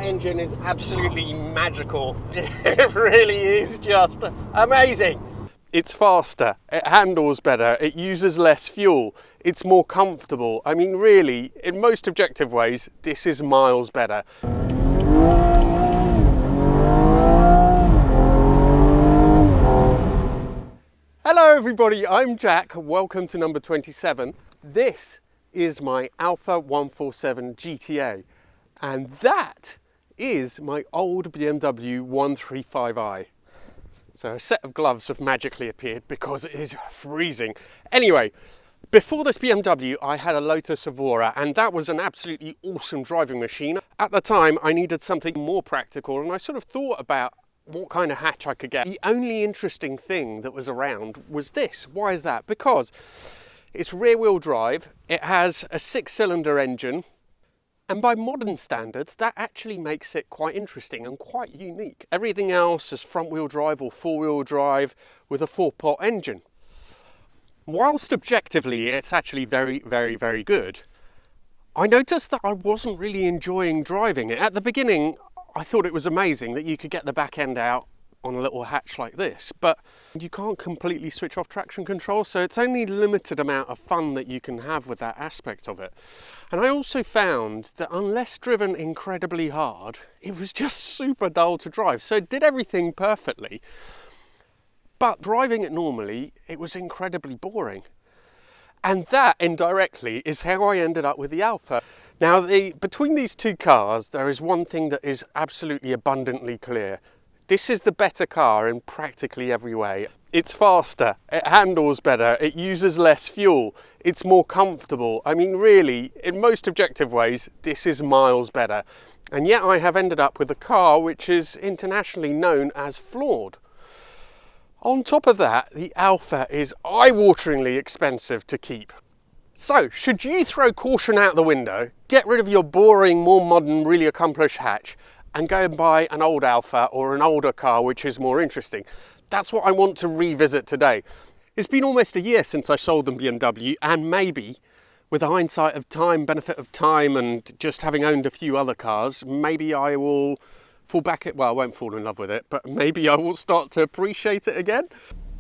engine is absolutely magical. It really is just amazing. It's faster, it handles better, it uses less fuel, it's more comfortable. I mean, really, in most objective ways, this is miles better. Hello everybody, I'm Jack. Welcome to number 27. This is my Alfa 147 GTA, and that is my old BMW 135i. So a set of gloves have magically appeared because it is freezing. Anyway, before this BMW, I had a Lotus Evora, and that was an absolutely awesome driving machine. At the time, I needed something more practical, and I sort of thought about what kind of hatch I could get. The only interesting thing that was around was this. Why is that? Because it's rear-wheel drive, it has a 6-cylinder engine, and by modern standards, that actually makes it quite interesting and quite unique. Everything else is front-wheel drive or four-wheel drive with a 4-pot engine. Whilst objectively, it's actually very, very, very good, I noticed that I wasn't really enjoying driving it. At the beginning, I thought it was amazing that you could get the back end out on a little hatch like this, but you can't completely switch off traction control, so it's only a limited amount of fun that you can have with that aspect of it. And I also found that unless driven incredibly hard, it was just super dull to drive. So it did everything perfectly, but driving it normally, it was incredibly boring. And that indirectly is how I ended up with the Alfa. Now, between these two cars, there is one thing that is absolutely abundantly clear. This is the better car in practically every way. It's faster, it handles better, it uses less fuel, it's more comfortable. I mean, really, in most objective ways, this is miles better. And yet I have ended up with a car which is internationally known as flawed. On top of that, the Alfa is eye-wateringly expensive to keep. So, should you throw caution out the window, get rid of your boring, more modern, really accomplished hatch, and go and buy an old Alfa or an older car which is more interesting? That's what I want to revisit today. It's been almost a year since I sold the BMW, and maybe, with the hindsight of time, benefit of time, and just having owned a few other cars, maybe I will fall back at, well, I won't fall in love with it, but maybe I will start to appreciate it again.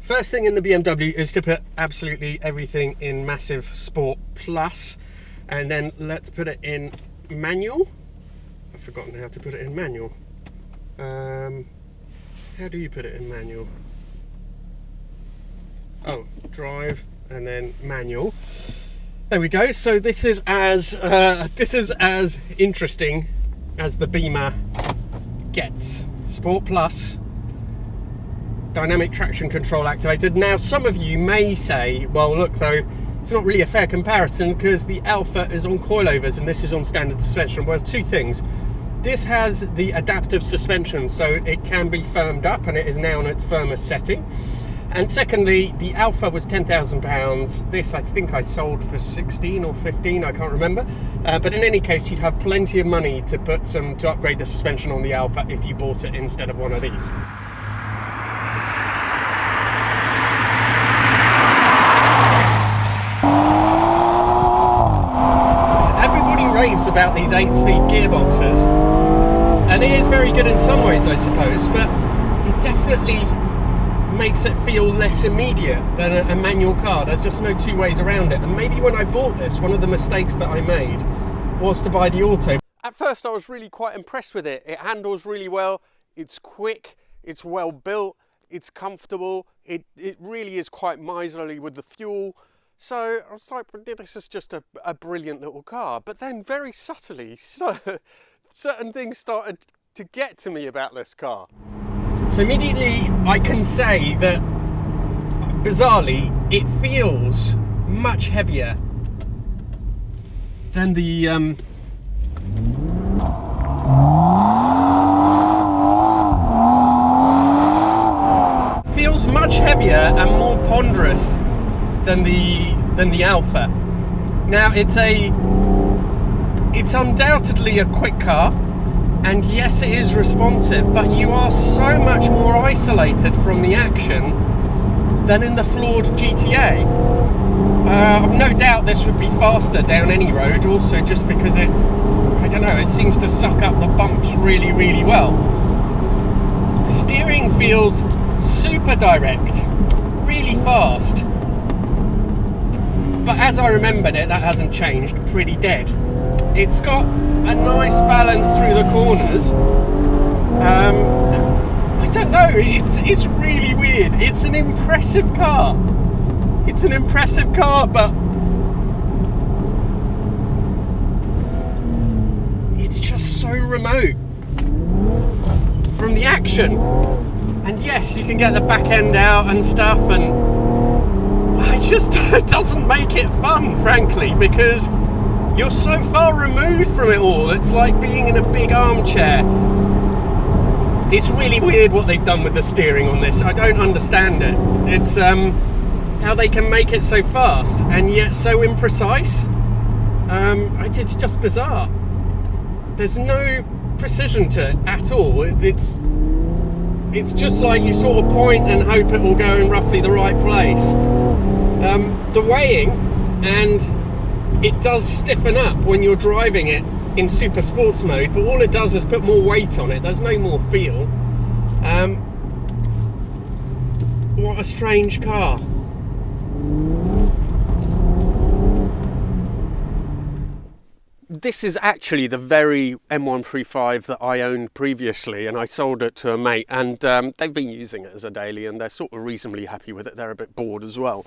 First thing in the BMW is to put absolutely everything in massive Sport Plus, and then let's put it in manual. I've forgotten how to put it in manual. How do you put it in manual? Oh, drive and then manual. There we go. So this is as interesting as the Beamer gets. Sport Plus, dynamic traction control activated. Now, some of you may say, well, look, though, it's not really a fair comparison because the Alfa is on coilovers and this is on standard suspension. Well, two things. This has the adaptive suspension, so it can be firmed up, and it is now on its firmest setting. And secondly, the Alfa was £10,000. This, I think I sold for 16 or 15, I can't remember. But in any case, you'd have plenty of money to upgrade the suspension on the Alfa if you bought it instead of one of these. Raves about these 8-speed gearboxes, and it is very good in some ways, I suppose, but it definitely makes it feel less immediate than a manual car. There's just no two ways around it. And maybe when I bought this, one of the mistakes that I made was to buy the auto. At first I was really quite impressed with it. It handles really well, it's quick, it's well built, it's comfortable, it really is quite miserly with the fuel. So I was like, this is just a brilliant little car. But then very subtly, certain things started to get to me about this car. So immediately I can say that, bizarrely, it feels much heavier than the feels much heavier and more ponderous than the Alfa. Now it's undoubtedly a quick car, and yes, it is responsive, but you are so much more isolated from the action than in the flawed GTA. I've no doubt this would be faster down any road, also just because it I don't know, it seems to suck up the bumps really, really well. The steering feels super direct, really fast. But as I remembered it, that hasn't changed, pretty dead. It's got a nice balance through the corners. I don't know, it's really weird. It's an impressive car. It's an impressive car, but it's just so remote from the action. And yes, you can get the back end out and stuff, and it doesn't make it fun, frankly, because you're so far removed from it all. It's like being in a big armchair. It's really weird what they've done with the steering on this. I don't understand it. It's how they can make it so fast and yet so imprecise. It's just bizarre. There's no precision to it at all. It's just like you sort of point and hope it will go in roughly the right place. The weighing, and it does stiffen up when you're driving it in super sports mode, but all it does is put more weight on it. There's no more feel. What a strange car. This is actually the very M135 that I owned previously, and I sold it to a mate, and they've been using it as a daily, and they're sort of reasonably happy with it. They're a bit bored as well.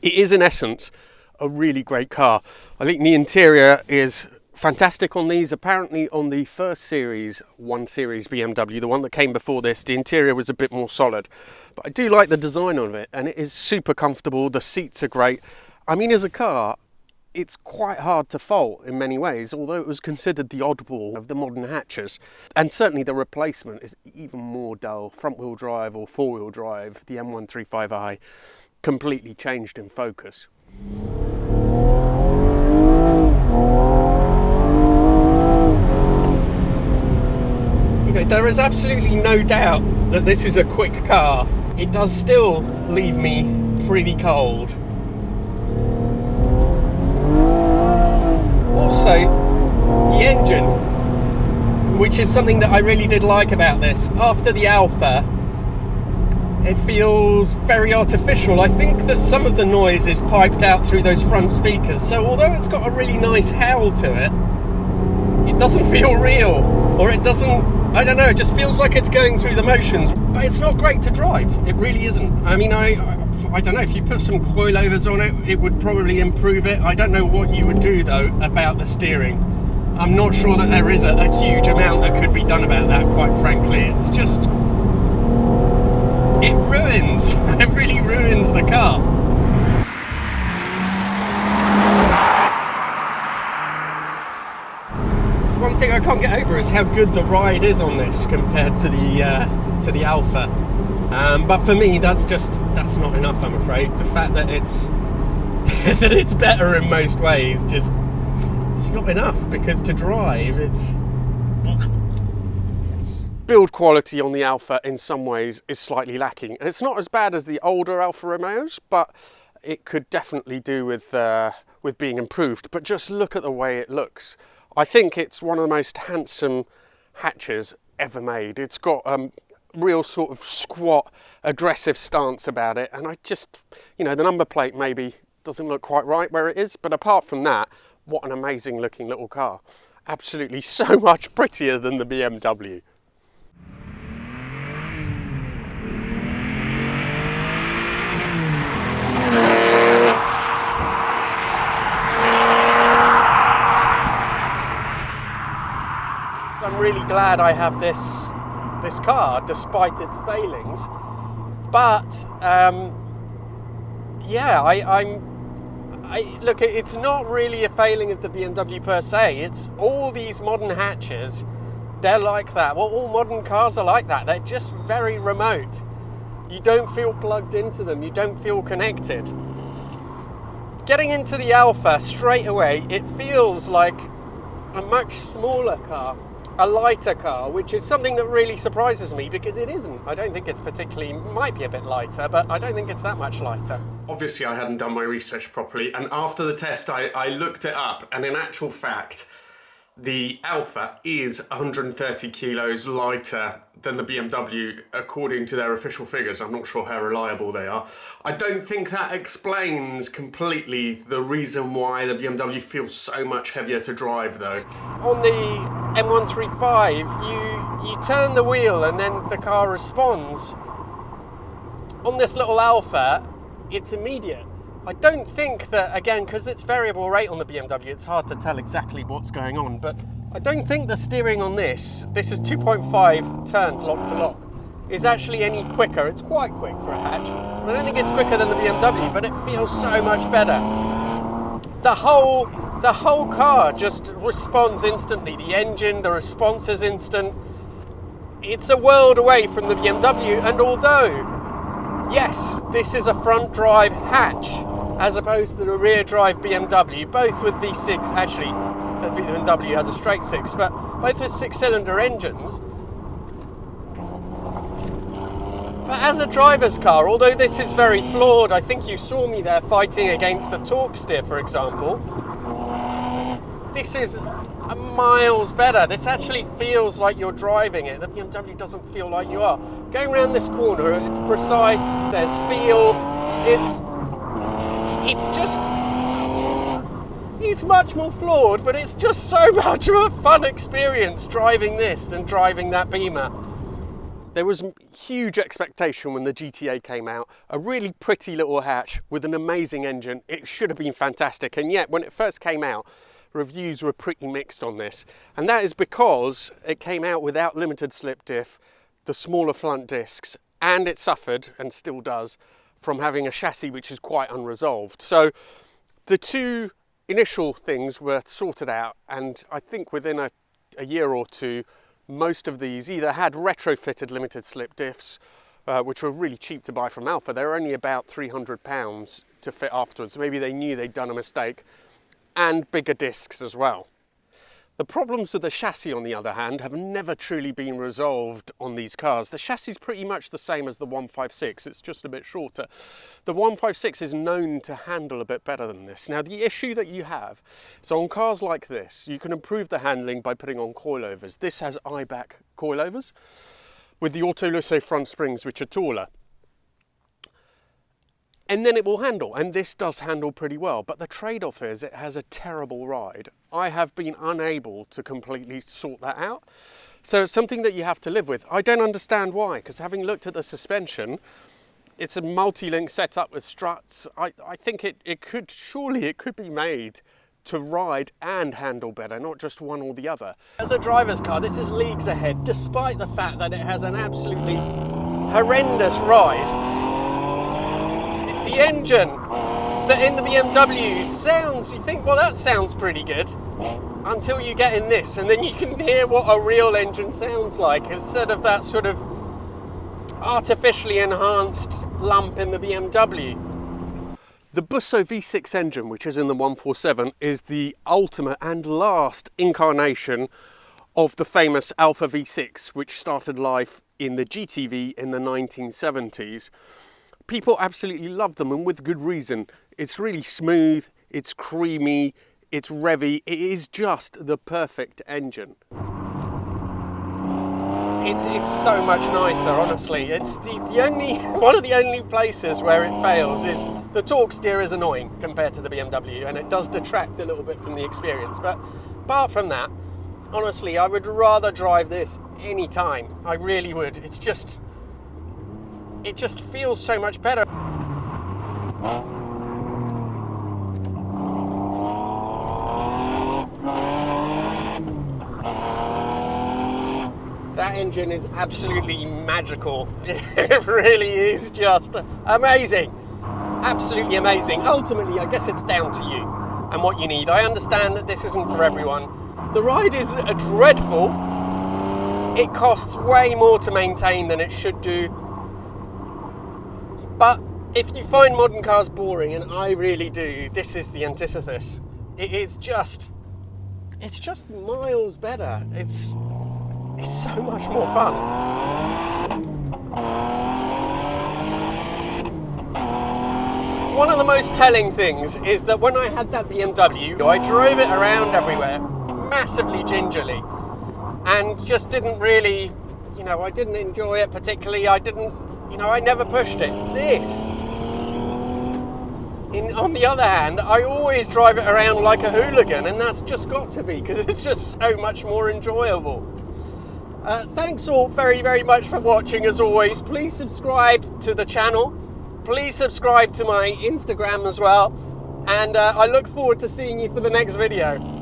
It is, in essence, a really great car. I think the interior is fantastic on these. Apparently on the first series, 1 Series BMW, the one that came before this, the interior was a bit more solid. But I do like the design of it, and it is super comfortable. The seats are great. I mean, as a car, it's quite hard to fault in many ways, although it was considered the oddball of the modern hatches. And certainly the replacement is even more dull. Front-wheel drive or four-wheel drive, the M135i, completely changed in focus. You know, there is absolutely no doubt that this is a quick car. It does still leave me pretty cold. Also, the engine, which is something that I really did like about this. After the Alfa, it feels very artificial. I think that some of the noise is piped out through those front speakers, so although it's got a really nice howl to it, it doesn't feel real, or it doesn't, I don't know, it just feels like it's going through the motions, but it's not great to drive. It really isn't. I mean, I don't know, if you put some coilovers on it, it would probably improve it. I don't know what you would do, though, about the steering. I'm not sure that there is a huge amount that could be done about that, quite frankly. It's just, it ruins, it really ruins the car. One thing I can't get over is how good the ride is on this compared to the Alfa. But for me, that's not enough, I'm afraid. The fact that it's that it's better in most ways, it's not enough, because to drive, it's build quality on the Alfa in some ways is slightly lacking. It's not as bad as the older Alfa Romeos, but it could definitely do with being improved. But just look at the way it looks. I think it's one of the most handsome hatches ever made. It's got real sort of squat, aggressive stance about it, and I just, you know, the number plate maybe doesn't look quite right where it is, but apart from that, what an amazing looking little car. Absolutely so much prettier than the BMW. I'm really glad I have this car, despite its failings. But yeah, I look, it's not really a failing of the BMW per se. It's all these modern hatches, they're like that. Well, all modern cars are like that. They're just very remote. You don't feel plugged into them. You don't feel connected. Getting into the Alfa straight away, it feels like a much smaller car, a lighter car, which is something that really surprises me, because it isn't. I don't think it's particularly, might be a bit lighter, but I don't think it's that much lighter. Obviously I hadn't done my research properly, and after the test I looked it up, and in actual fact, the Alfa is 130 kilos lighter than the BMW according to their official figures. I'm not sure how reliable they are. I don't think that explains completely the reason why the BMW feels so much heavier to drive though. On the M135, you turn the wheel and then the car responds. On this little Alfa, it's immediate. I don't think that, again, because it's variable rate on the BMW, it's hard to tell exactly what's going on, but I don't think the steering on this is 2.5 turns lock to lock, is actually any quicker. It's quite quick for a hatch, but I don't think it's quicker than the BMW, but it feels so much better. The whole car just responds instantly. The engine, the response is instant. It's a world away from the BMW, and although, yes, this is a front drive hatch, as opposed to the rear drive BMW, both with V6, actually, the BMW has a straight six, but both with 6-cylinder engines. But as a driver's car, although this is very flawed, I think you saw me there fighting against the torque steer, for example, this is miles better. This actually feels like you're driving it. The BMW doesn't feel like you are. Going around this corner, it's precise, there's feel, it's much more flawed, but it's just so much of a fun experience driving this than driving that Beamer. There was huge expectation when the GTA came out, a really pretty little hatch with an amazing engine. It should have been fantastic, and yet when it first came out, reviews were pretty mixed on this, and that is because it came out without limited slip diff, the smaller front discs, and it suffered, and still does, from having a chassis which is quite unresolved. So the two initial things were sorted out, and I think within a year or two, most of these either had retrofitted limited slip diffs, which were really cheap to buy from Alfa. They were only about £300 to fit afterwards. Maybe they knew they'd done a mistake, and bigger discs as well. The problems with the chassis, on the other hand, have never truly been resolved on these cars. The chassis is pretty much the same as the 156, it's just a bit shorter. The 156 is known to handle a bit better than this. Now, the issue that you have, so on cars like this, you can improve the handling by putting on coilovers. This has eye-back coilovers with the Autolusso front springs, which are taller. And then it will handle, and this does handle pretty well, but the trade-off is it has a terrible ride. I have been unable to completely sort that out, so it's something that you have to live with. I don't understand why, because having looked at the suspension, it's a multi-link setup with struts. I think it could be made to ride and handle better, not just one or the other. As a driver's car, this is leagues ahead, despite the fact that it has an absolutely horrendous ride. The engine that in the BMW, it sounds, you think, well, that sounds pretty good, until you get in this, and then you can hear what a real engine sounds like, instead of that sort of artificially enhanced lump in the BMW. The Busso V6 engine, which is in the 147, is the ultimate and last incarnation of the famous Alfa V6, which started life in the GTV in the 1970s. People absolutely love them, and with good reason. It's really smooth, it's creamy, it's revvy. It is just the perfect engine. It's so much nicer, honestly. It's one of the only places where it fails is the torque steer is annoying compared to the BMW, and it does detract a little bit from the experience. But apart from that, honestly, I would rather drive this any time. I really would. It just feels so much better. That engine is absolutely magical. It really is just amazing. Absolutely amazing. Ultimately, I guess it's down to you and what you need. I understand that this isn't for everyone. The ride is dreadful. It costs way more to maintain than it should do. But if you find modern cars boring, and I really do, this is the antithesis. It's just miles better. It's so much more fun. One of the most telling things is that when I had that BMW, I drove it around everywhere, massively gingerly and just didn't really, you know, I didn't enjoy it particularly. I didn't, you know, I never pushed it. This, on the other hand, I always drive it around like a hooligan, and that's just got to be, because it's just so much more enjoyable. Thanks all very, very much for watching as always. Please subscribe to the channel. Please subscribe to my Instagram as well. And I look forward to seeing you for the next video.